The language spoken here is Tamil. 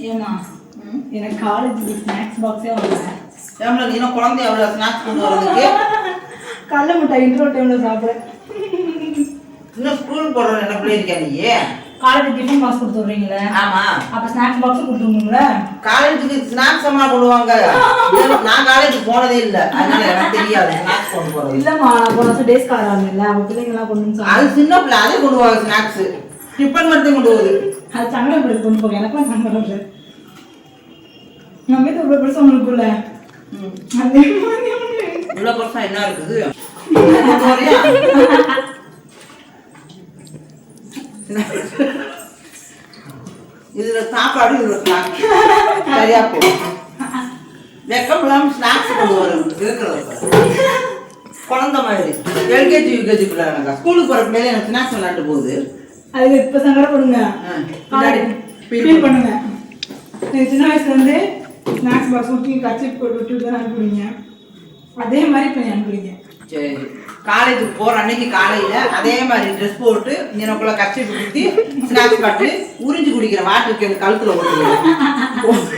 ஏமா எனக்கு காலேஜுக்கு ஸ்நாக்ஸ் பாக்ஸே வரல. ஏம்ல நீ இன்னும் குழந்தை எவ்வளோ ஸ்நாக்ஸ் கொண்டு வரதுக்கு? கடல மிட்டாய் இன்ட்ரோ டைமில் சாப்பிட. இன்னும் ஸ்கூல் போடுற என்ன பிள்ளைங்க நீ? காலேஜுக்கு டிஃபன் பாக்ஸ் கொடுத்து விட்றீங்களே. ஆமாம். அப்போ ஸ்நாக்ஸ் பாக்ஸும் கொடுத்துருங்களே. காலேஜுக்கு ஸ்நாக்ஸ் அம்மா கொண்டுவாங்க. நான் காலேஜுக்கு போனதே இல்லை, அதனால எனக்கு தெரியாது ஸ்நாக்ஸ் கொண்டு போகிறது. இல்லைம்மா, நான் போன வருஷம் டேஸ் கார்டு வாங்கினேன்ல, அவங்க பிள்ளைங்களாம் கொண்டு வந்து அது சின்ன பிள்ளை அதே கொண்டு போவாங்க ஸ்நாக்ஸு. டிஃபன் மட்டும் கொண்டு போகுது. அது சங்கடம் பிள்ளை கொண்டு போங்க, எனக்கும் சங்கடம் இல்லை. நம்ம வீட்டு இவ்வளோ பெருசாக உங்களுக்குள்ள அதே மாதிரி இவ்வளோ பெருசாக என்ன இருக்குது? இதுல சாப்பாடு இதுல ஸ்நாக்ஸ் சரியா போகும். வெக்கம் இல்லாமல் ஸ்நாக்ஸ் கொண்டு வரும் இருக்கிறது குழந்தை மாதிரி. எல்கேஜி யூகேஜி பிள்ளை எனக்கு ஸ்கூலுக்கு போகிற பிள்ளைல எனக்கு ஸ்நாக்ஸ் விளையாண்டு போகுது. அதுக்கு இப்போ சங்கடப்படுங்க, ஃபீல் பண்ணுங்க. நீங்கள் சின்ன வயசுலேருந்து ஸ்நாக்ஸ் பாக்ஸ் ஊற்றி கச்சி போட்டு விட்டு தான் அனுப்புவீங்க, அதே மாதிரி இப்போ அனுப்புவீங்க. சரி, காலேஜுக்கு போகிற அன்னைக்கு காலையில் அதே மாதிரி ட்ரெஸ் போட்டு எனக்குள்ள கச்சி ஊற்றி ஸ்நாக்ஸ் பாட்டு உறிஞ்சி குடிக்கிற வாட்டருக்கு எனக்கு கழுத்தில் ஓட்டு